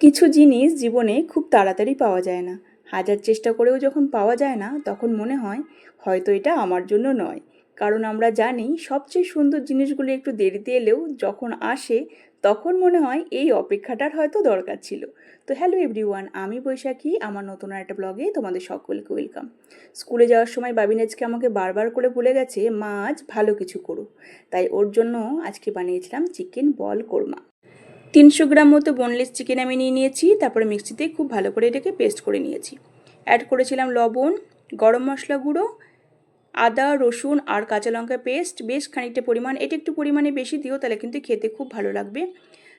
কিছু জিনিস জীবনে খুব তাড়াতাড়ি পাওয়া যায় না। হাজার চেষ্টা করেও যখন পাওয়া যায় না, তখন মনে হয় হয়তো এটা আমার জন্য নয়। কারণ আমরা জানি সবচেয়ে সুন্দর জিনিসগুলো একটু দেরিতে এলেও যখন আসে, তখন মনে হয় এই অপেক্ষাটার হয়তো দরকার ছিল। তো হ্যালো এভরিওয়ান, আমি বৈশাখী। আমার নতুন আর একটা ব্লগে তোমাদের সকলকে ওয়েলকাম। স্কুলে যাওয়ার সময় বাবিন আজকে আমাকে বারবার করে বলে গেছে, মা আজ ভালো কিছু করো। তাই ওর জন্য আজকে বানিয়েছিলাম চিকেন বল কোরমা। 300 গ্রাম মতো বোনলেস চিকেন আমি নিয়ে নিয়েছি। তারপরে মিক্সিতে খুব ভালো করে এটাকে পেস্ট করে নিয়েছি। অ্যাড করেছিলাম লবণ, গরম মশলা গুঁড়ো, আদা রসুন আর কাঁচা লঙ্কা পেস্ট বেশ খানিকটা পরিমাণ। এটা একটু পরিমাণে বেশি দিও, তাহলে কিন্তু খেতে খুব ভালো লাগবে।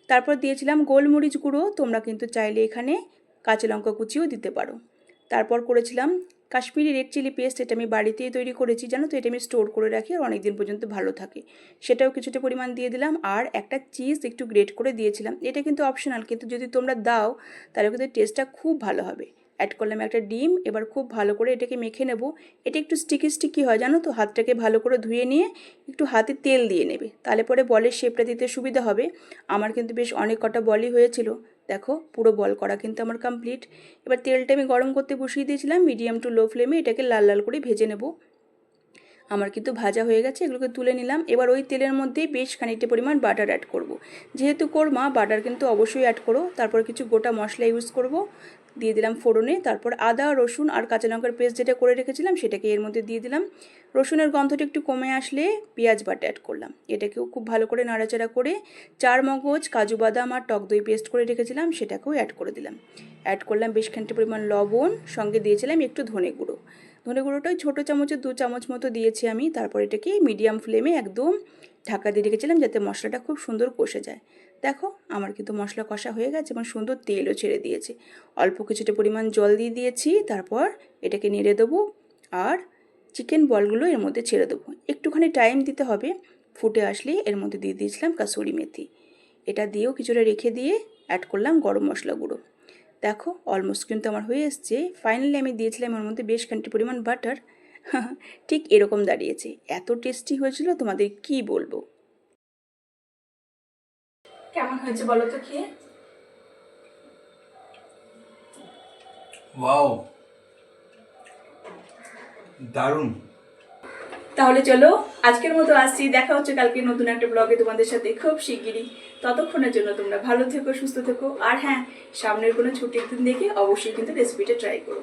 তারপর দিয়েছিলাম গোলমরিচ গুঁড়ো, তোমরা কিন্তু চাইলে এখানে কাঁচা লঙ্কা কুচিও দিতে পারো। তারপর করেছিলাম কাশ্মীরি রেড চিলি পেস্ট। এটা আমি বাড়িতেই তৈরি করেছি, জানো তো। এটা আমি স্টোর করে রাখি আর অনেক দিন পর্যন্ত ভালো থাকে। সেটাও কিছুটা পরিমাণ দিয়ে দিলাম। আর একটা চিজ একটু গ্রেট করে দিয়েছিলাম। এটা কিন্তু অপশনাল, কিন্তু যদি তোমরা দাও তাহলে কিন্তু টেস্টটা খুব ভালো হবে। অ্যাড করলাম একটা ডিম। এবার খুব ভালো করে এটাকে মেখে নেব। এটা একটু স্টিকি স্টিকি হয়, জানো তো। হাতটাকে ভালো করে ধুয়ে নিয়ে একটু হাতে তেল দিয়ে নেবে, তাহলে পরে বলের শেপটা দিতে সুবিধা হবে। আমার কিন্তু বেশ অনেক কটা বলই হয়েছিল। দেখো, পুরো বল করা কিন্তু আমার কমপ্লিট। এবার তেলটা আমি গরম করতে বসিয়ে দিয়েছিলাম মিডিয়াম টু লো ফ্লেমে। এটাকে লাল লাল করে ভেজে নেব। আমার কিন্তু ভাজা হয়ে গেছে, এগুলোকে তুলে নিলাম। এবার ওই তেলের মধ্যেই বেশ খানিকটা পরিমাণ বাটার অ্যাড করব। যেহেতু কোরমা, বাটার কিন্তু অবশ্যই অ্যাড করো। তারপর কিছু গোটা মশলা ইউজ করব, দিয়ে দিলাম ফোড়নে। তারপর আদা রসুন আর কাঁচা লঙ্কার পেস্ট যেটা করে রেখেছিলাম সেটাকে এর মধ্যে দিয়ে দিলাম। রসুনের গন্ধটা একটু কমে আসলে পেঁয়াজ বাটা অ্যাড করলাম। এটাকেও খুব ভালো করে নাড়াচাড়া করে চার মগজ, কাজু বাদাম আর টক দই পেস্ট করে রেখেছিলাম সেটাকেও অ্যাড করে দিলাম। অ্যাড করলাম বেশ খানিকটা পরিমাণ লবণ, সঙ্গে দিয়েছিলাম একটু ধনে গুঁড়ো। ধনে গুঁড়োটাই ছোটো চামচের 2 চামচ মতো দিয়েছি আমি। তারপর এটাকে মিডিয়াম ফ্লেমে একদম ঢাকা দিয়ে রেখেছিলাম যাতে মশলাটা খুব সুন্দর কষে যায়। দেখো, আমার কিন্তু মশলা কষা হয়ে গেছে এবং সুন্দর তেলও ছেড়ে দিয়েছে। অল্প কিছুটা পরিমাণ জল দিয়ে দিয়েছি। তারপর এটাকে নেড়ে দেবো আর চিকেন বলগুলো এর মধ্যে ছেড়ে দেবো। একটুখানি টাইম দিতে হবে। ফুটে আসলে এর মধ্যে দিয়ে দিয়েছিলাম কাসুরি মেথি। এটা দিয়েও কিছুটা রেখে দিয়ে অ্যাড করলাম গরম মশলা গুঁড়ো। দেখো, অলমোস্ট কিন্তু আমার হয়ে এসছে। ফাইনালি আমি দিয়েছিলাম এর মধ্যে বেশ খানিকটা পরিমাণ বাটার। ঠিক এরকম দাঁড়িয়েছে। এত টেস্টি হয়েছিল, তোমাদের কি বলবো। কেমন হয়েছে বলো তো খেয়ে? ওয়াও, দারুণ। তাহলে চলো, আজকের মতো আসছি। দেখা হচ্ছে কালকে নতুন একটা ব্লগে তোমাদের সাথে খুব শিগগিরই। ততক্ষণের জন্য তোমরা ভালো থেকো, সুস্থ থেকো। আর হ্যাঁ, সামনের কোনো ছুটির দিন দেখে অবশ্যই কিন্তু রেসিপিটা ট্রাই করো।